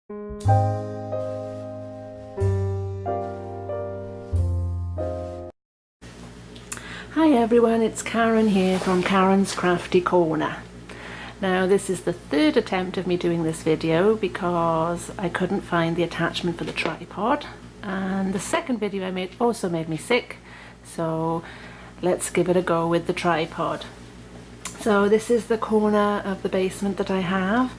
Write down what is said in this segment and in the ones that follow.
Hi everyone, it's Karen here from Karen's Crafty Corner. Now this is the third attempt of me doing this video because I couldn't find the attachment for the tripod, and the second video I made also made me sick, so let's give it a go with the tripod. So this is the corner of the basement that I have,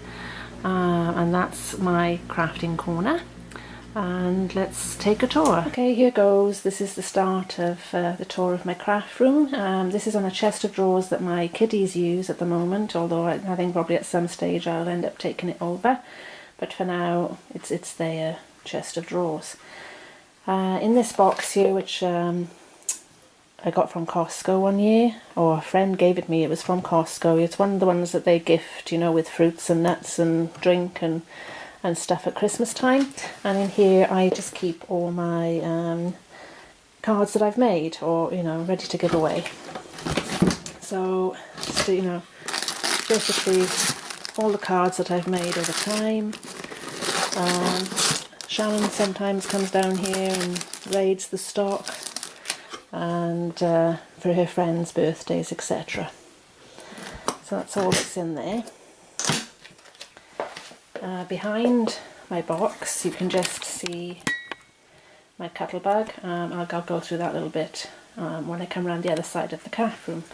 and that's my crafting corner. And let's take a tour. Okay, here goes. This is the start of the tour of my craft room. This is on a chest of drawers that my kiddies use at the moment, although I think probably at some stage I'll end up taking it over. But for now, it's their chest of drawers. In this box here, which I got from Costco one year, or a friend gave it me, it was from Costco. It's one of the ones that they gift, you know, with fruits and nuts and drink and stuff at Christmas time. And in here I just keep all my cards that I've made, or you know, ready to give away. So just, you know, basically all the cards that I've made over time. Shannon sometimes comes down here and raids the stock, and for her friends' birthdays, etc. So that's all that's in there. Behind my box you can just see my cuttle bag. I'll go through that a little bit when I come around the other side of the craft room.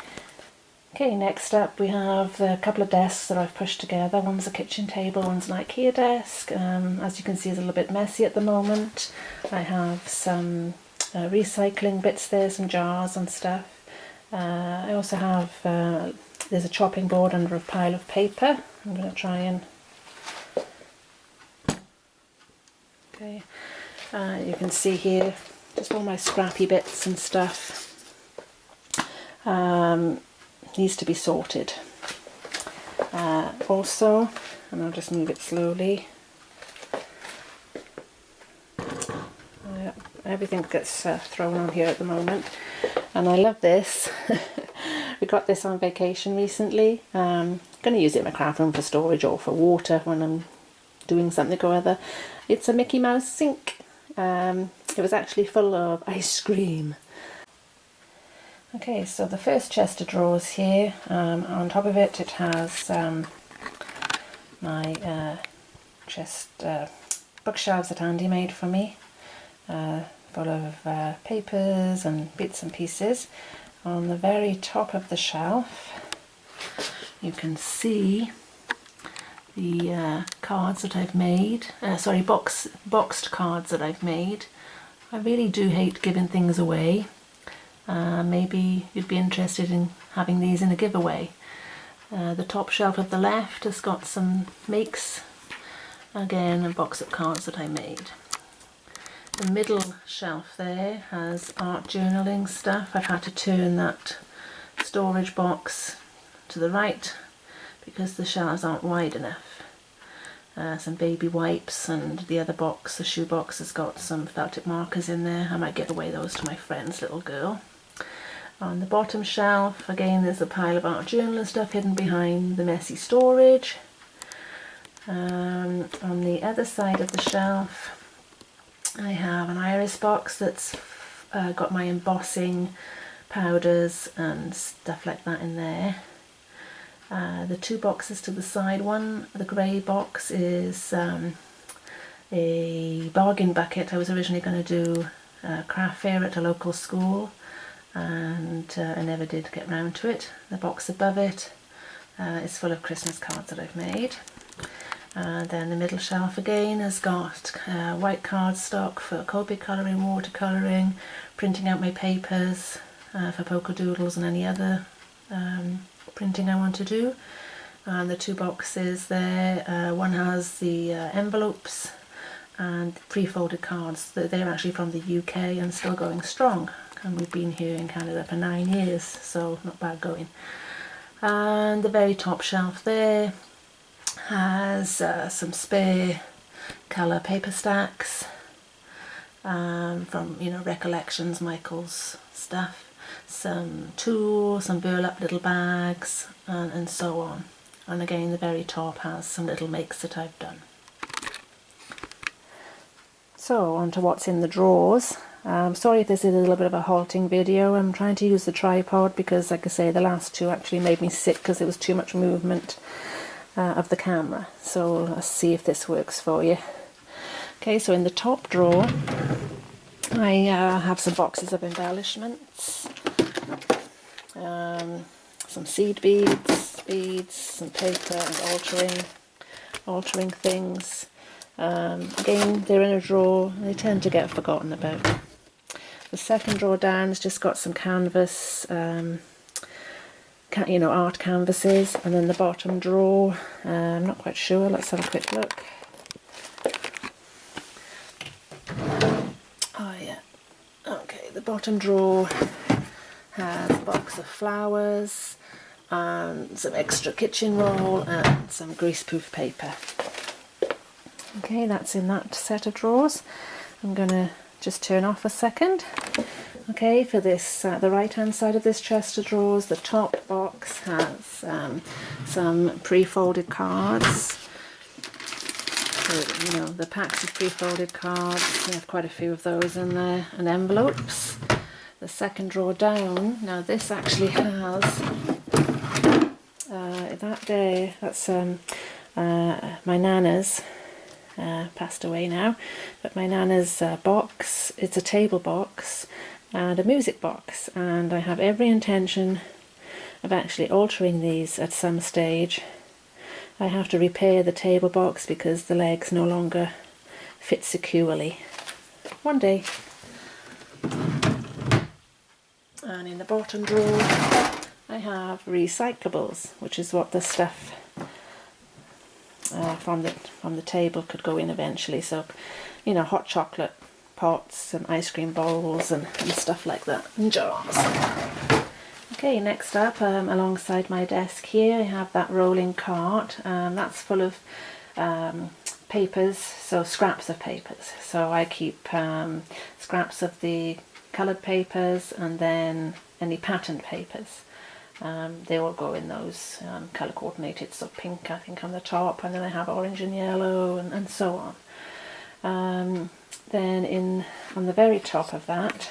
Okay, next up we have a couple of desks that I've pushed together. One's a kitchen table, one's an IKEA desk. As you can see, it's a little bit messy at the moment. I have some recycling bits there, some jars and stuff. I also have, there's a chopping board under a pile of paper. I'm going to try and okay, you can see here just all my scrappy bits and stuff. Needs to be sorted. Also, and I'll just move it slowly. Everything gets thrown on here at the moment, and I love this. We got this on vacation recently. I'm going to use it in my craft room for storage or for water when I'm doing something or other. It's a Mickey Mouse sink. It was actually full of ice cream. Okay, so the first chest of drawers here, on top of it, it has my chest bookshelves that Andy made for me, full of papers and bits and pieces. On the very top of the shelf you can see the cards that I've made, boxed cards that I've made. I really do hate giving things away. Maybe you'd be interested in having these in a giveaway. The top shelf of the left has got some makes, again a box of cards that I made. The middle shelf there has art journaling stuff. I've had to turn that storage box to the right because the shelves aren't wide enough. Some baby wipes, and the other box, the shoe box, has got some felt tip markers in there. I might give away those to my friend's little girl. On the bottom shelf, again, there's a pile of art journal and stuff hidden behind the messy storage. On the other side of the shelf I have an iris box that's got my embossing powders and stuff like that in there. The two boxes to the side, one, the grey box, is a bargain bucket. I was originally going to do a craft fair at a local school, and I never did get round to it. The box above it is full of Christmas cards that I've made. Then the middle shelf again has got white cardstock for Copic colouring, watercolouring, printing out my papers for polka doodles and any other printing I want to do. And the two boxes there, one has the envelopes and pre-folded cards. They're actually from the UK and still going strong, and we've been here in Canada for 9 years, so not bad going. And the very top shelf there has some spare colour paper stacks from, you know, Recollections, Michael's stuff, some tools, some burlap little bags, and so on. And again, the very top has some little makes that I've done. So on to what's in the drawers. Sorry if this is a little bit of a halting video. I'm trying to use the tripod because, like I say, the last two actually made me sick because there was too much movement of the camera. So let's see if this works for you. Okay, so in the top drawer I have some boxes of embellishments, some seed beads, some paper and altering things. Again, they're in a drawer and they tend to get forgotten about. The second drawer down has just got some canvas, art canvases, and then the bottom drawer, I'm not quite sure, let's have a quick look. Oh yeah, okay, the bottom drawer has a box of flowers and some extra kitchen roll and some greaseproof paper. Okay, that's in that set of drawers. I'm going to just turn off a second. Okay, for this, the right hand side of this chest of drawers, the top box has some pre-folded cards. So, you know, the packs of pre-folded cards, we have quite a few of those in there, and envelopes. The second drawer down, now this actually has, that day, that's my Nana's, passed away now, but my Nana's box, it's a table box and a music box, and I have every intention of actually altering these at some stage. I have to repair the table box because the legs no longer fit securely. One day. And in the bottom drawer I have recyclables, which is what the stuff from the table could go in eventually. So, you know, hot chocolate pots and ice cream bowls and stuff like that, and jars. Okay, next up, alongside my desk here, I have that rolling cart. That's full of papers, so scraps of papers. So I keep scraps of the coloured papers and then any patterned papers. They all go in those colour coordinated, so pink I think on the top, and then I have orange and yellow and so on. Then on the very top of that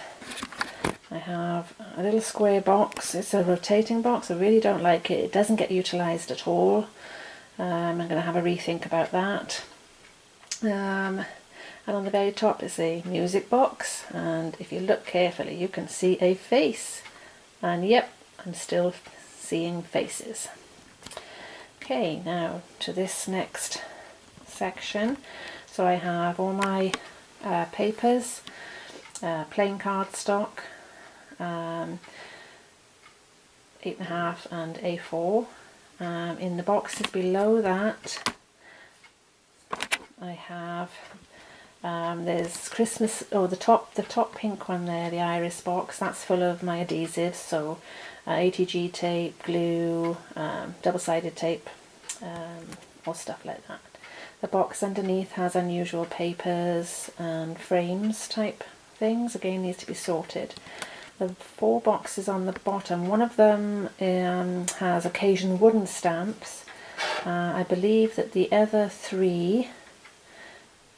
I have a little square box. It's a rotating box. I really don't like it. It doesn't get utilised at all. I'm going to have a rethink about that. And on the very top is a music box, and if you look carefully you can see a face, and yep, I'm still seeing faces. Okay, now to this next section. So I have all my papers, plain cardstock, 8.5 and A4. In the boxes below that I have there's Christmas, the top pink one there, the iris box, that's full of my adhesives, so ATG tape, glue, double-sided tape, or stuff like that. The box underneath has unusual papers and frames type things, again needs to be sorted. The 4 boxes on the bottom, one of them has occasion wooden stamps. I believe that the other 3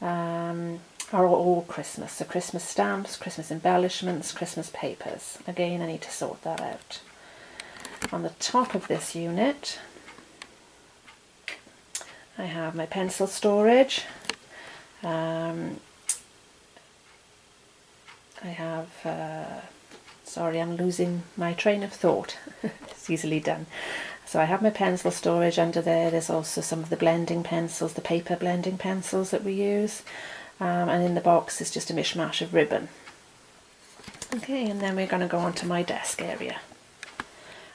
are all Christmas, so Christmas stamps, Christmas embellishments, Christmas papers. Again, I need to sort that out. On the top of this unit I have my pencil storage. I have, sorry, I'm losing my train of thought. It's easily done. So I have my pencil storage under there. There's also some of the blending pencils, the paper blending pencils that we use. And in the box is just a mishmash of ribbon. Okay, and then we're going to go on to my desk area.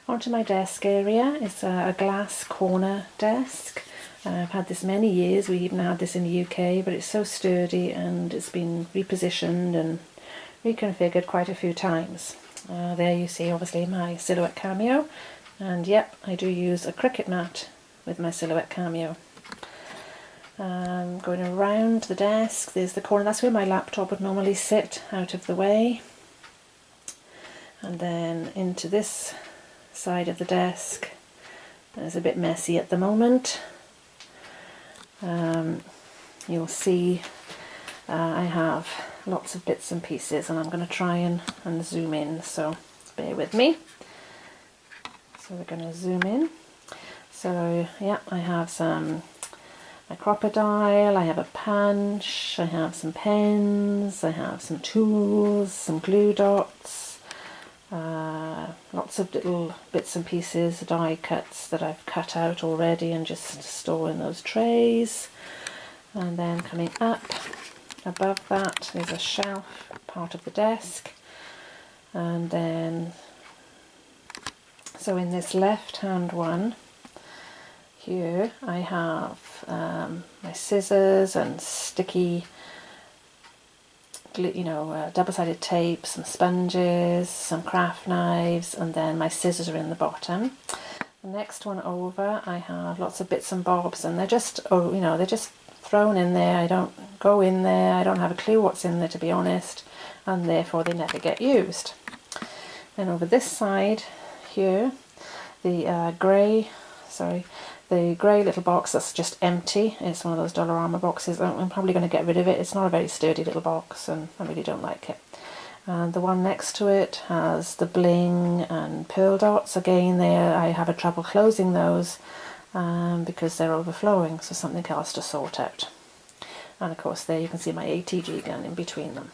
Onto my desk area is a glass corner desk. I've had this many years. We even had this in the UK, but it's so sturdy and it's been repositioned and reconfigured quite a few times. There you see obviously my Silhouette Cameo, and yep, I do use a cricket mat with my Silhouette Cameo. Going around the desk, there's the corner, that's where my laptop would normally sit, out of the way. And then into this side of the desk, it's a bit messy at the moment. You'll see I have lots of bits and pieces, and I'm going to try and zoom in, so bear with me. So we're going to zoom in. So yeah, I have a crocodile, I have a punch, I have some pens, I have some tools, some glue dots, lots of little bits and pieces, die cuts that I've cut out already and just store in those trays. And then coming up above that is a shelf, part of the desk. And then, so in this left hand one here I have my scissors and sticky, double-sided tape, some sponges, some craft knives, and then my scissors are in the bottom. The next one over I have lots of bits and bobs, and they're just, they're just thrown in there. I don't go in there, I don't have a clue what's in there, to be honest, and therefore they never get used. Then over this side here, the grey little box that's just empty. It's one of those Dollarama boxes. I'm probably going to get rid of it. It's not a very sturdy little box and I really don't like it. And the one next to it has the bling and pearl dots. Again, there I have a trouble closing those because they're overflowing, so something else to sort out. And of course there you can see my ATG gun in between them.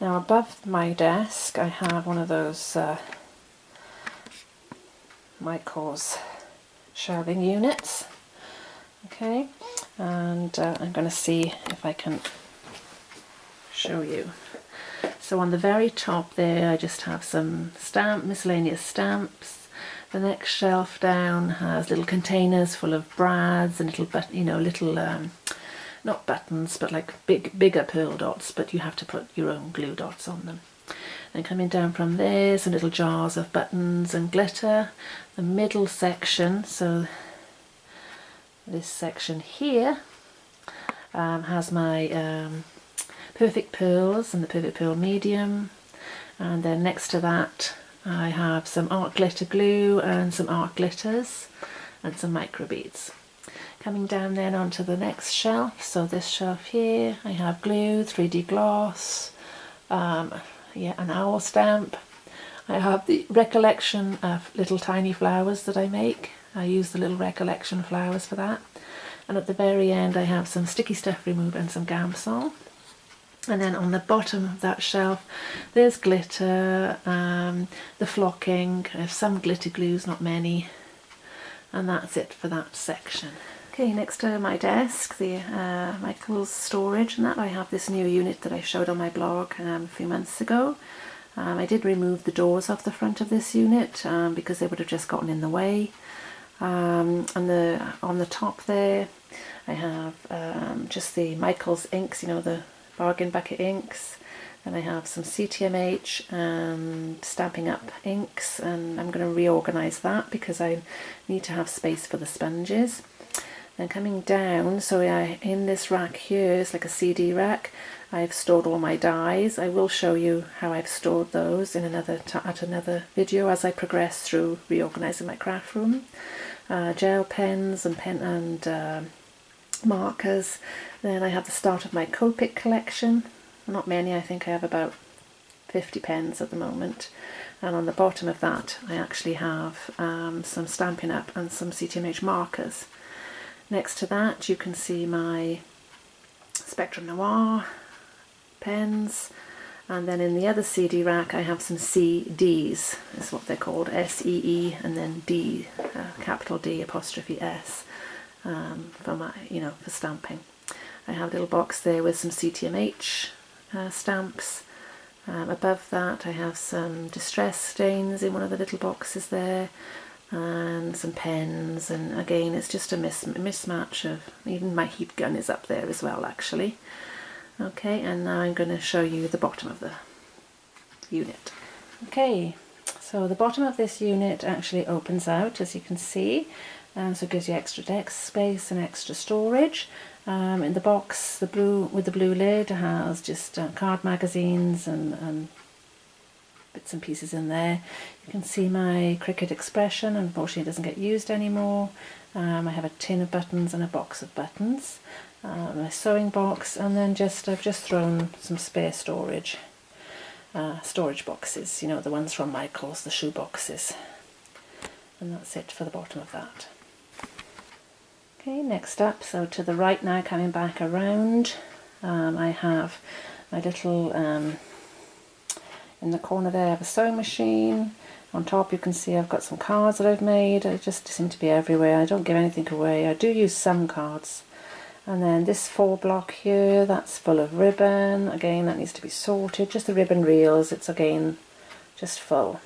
Now above my desk I have one of those Michael's shelving units. Okay, and I'm going to see if I can show you. So on the very top there I just have some miscellaneous stamps. The next shelf down has little containers full of brads and little not buttons, but like bigger pearl dots, but you have to put your own glue dots on them. And coming down from there, some little jars of buttons and glitter. The middle section, so this section here, has my Perfect Pearls and the Perfect Pearl Medium. And then next to that I have some art glitter glue and some art glitters and some micro beads. Coming down then onto the next shelf, so this shelf here, I have glue, 3D gloss, an owl stamp. I have the recollection of little tiny flowers that I make. I use the little recollection flowers for that. And at the very end I have some sticky stuff remover and some Gamsol. And then on the bottom of that shelf there's glitter, the flocking, I have some glitter glues, not many, and that's it for that section. Okay, next to my desk, the Michael's storage, and that I have this new unit that I showed on my blog a few months ago. I did remove the doors off the front of this unit because they would have just gotten in the way. And on the top there I have just the Michael's inks, the bargain bucket inks. Then I have some CTMH and Stampin' Up inks, and I'm going to reorganise that because I need to have space for the sponges. Then coming down, so in this rack here is like a CD rack. I've stored all my dies. I will show you how I've stored those in at another video as I progress through reorganising my craft room. Gel pens and markers. Then I have the start of my Copic collection. Not many, I think I have about 50 pens at the moment. And on the bottom of that I actually have some Stampin' Up and some CTMH markers. Next to that you can see my Spectrum Noir pens, and then in the other CD rack I have some CDs, is what they're called, SEE and then D, capital D apostrophe S, for my, for stamping. I have a little box there with some CTMH stamps. Above that I have some distress stains in one of the little boxes there, and some pens, and again it's just a mismatch of, even my heat gun is up there as well actually. Okay, and now I'm going to show you the bottom of the unit. Okay, so the bottom of this unit actually opens out, as you can see, so it gives you extra desk space and extra storage. In the box, the blue lid has just card magazines and bits and pieces in there. You can see my Cricut Expression, unfortunately it doesn't get used anymore. I have a tin of buttons and a box of buttons. my sewing box, and then I've just thrown some spare storage boxes, you know, the ones from Michael's, the shoe boxes, and that's it for the bottom of that. Okay, next up, so to the right now, coming back around, I have my little, in the corner there I have a sewing machine. On top you can see I've got some cards that I've made. They just seem to be everywhere. I don't give anything away. I do use some cards. And then this 4 block here, that's full of ribbon. Again, that needs to be sorted. Just the ribbon reels, it's again just full.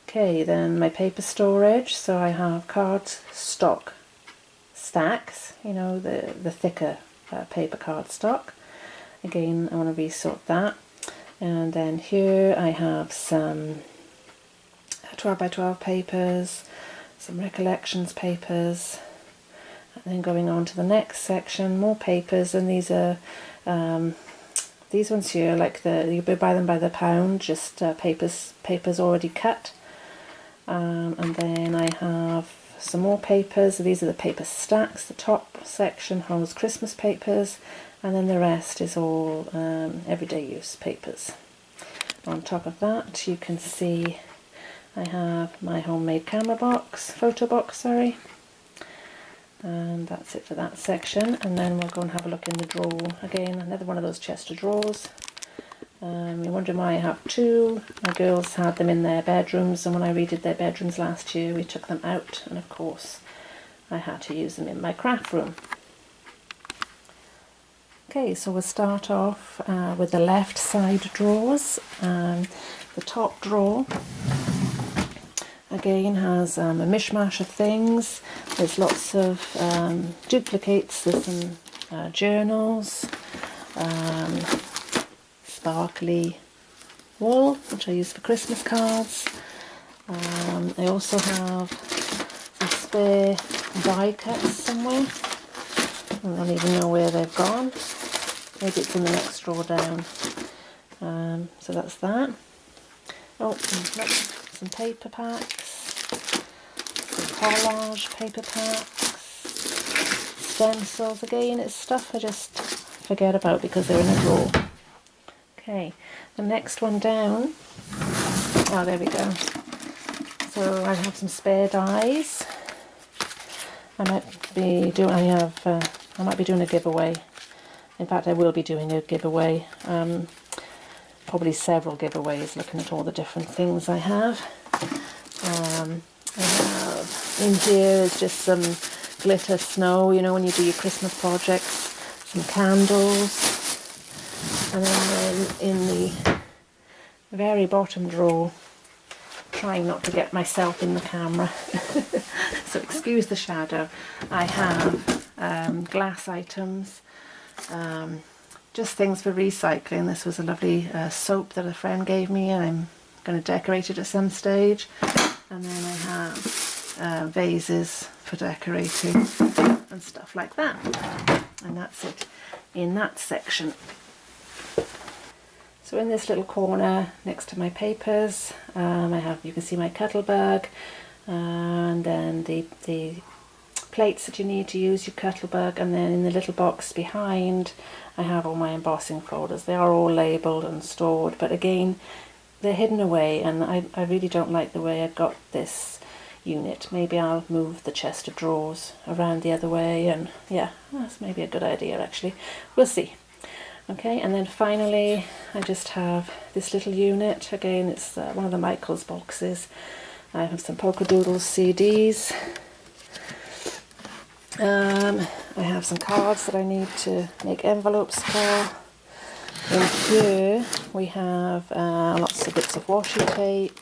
Okay, then my paper storage. So I have card stock stacks, you know, the thicker paper card stock. Again, I want to resort that. And then here I have some 12 by 12 papers, some recollections papers, and then going on to the next section, more papers, and these are these ones here, like you buy them by the pound, just papers already cut. And then I have some more papers. These are the paper stacks. The top section holds Christmas papers, and then the rest is all everyday use papers. On top of that you can see I have my homemade photo box, sorry. And that's it for that section. And then we'll go and have a look in the drawer. Again, another one of those chest of drawers. You're wondering why I have 2. My girls had them in their bedrooms, and when I redid their bedrooms last year we took them out, and of course I had to use them in my craft room. Okay, so we'll start off with the left side drawers. The top drawer again has a mishmash of things. There's lots of duplicates. There's some journals, sparkly wool, which I use for Christmas cards. I also have some spare die cuts somewhere. I don't even know where they've gone. Maybe it's in the next drawer down. So that's that. Oh, look, some paper packs, some collage paper packs, stencils. Again, it's stuff I just forget about because they're in a drawer. Okay, the next one down. Oh, there we go. So I have some spare dies. I might be doing a giveaway. In fact, I will be doing a giveaway. Probably several giveaways, looking at all the different things I have. I have in here is just some glitter snow, you know, when you do your Christmas projects, some candles, and then in the very bottom drawer, trying not to get myself in the camera, so excuse the shadow, I have glass items, just things for recycling. This was a lovely soap that a friend gave me, and I'm going to decorate it at some stage. And then I have vases for decorating and stuff like that. And that's it in that section. So in this little corner next to my papers, you can see my Cuttlebug, and then the plates that you need to use your Cuttlebug, and then in the little box behind I have all my embossing folders. They are all labelled and stored, but again they're hidden away, and I really don't like the way I've got this unit. Maybe I'll move the chest of drawers around the other way, and yeah, that's maybe a good idea actually. We'll see. Okay, and then finally I just have this little unit. Again, it's one of the Michael's boxes. I have some Polka Doodles CDs. I have some cards that I need to make envelopes for. In here we have lots of bits of washi tape,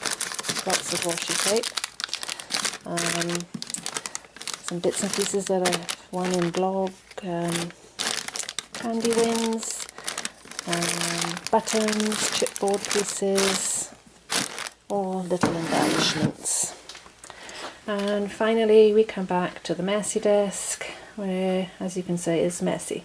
some bits and pieces that I've won in blog, candy wins, buttons, chipboard pieces, all little embellishments. And finally we come back to the messy desk, where, as you can see, it's messy.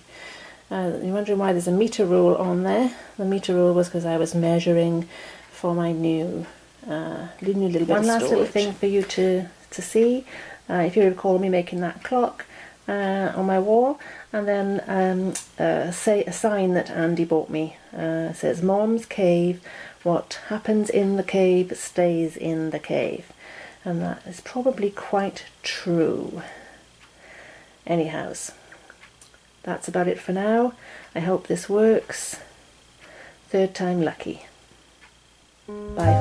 You're wondering why there's a meter rule on there. The meter rule was because I was measuring for my new little bit of storage. One last little thing for you to see. If you recall me making that clock, on my wall, and then say a sign that Andy bought me. It says, "Mom's cave, what happens in the cave stays in the cave." And that is probably quite true. Anyhows, that's about it for now. I hope this works. Third time lucky. Bye.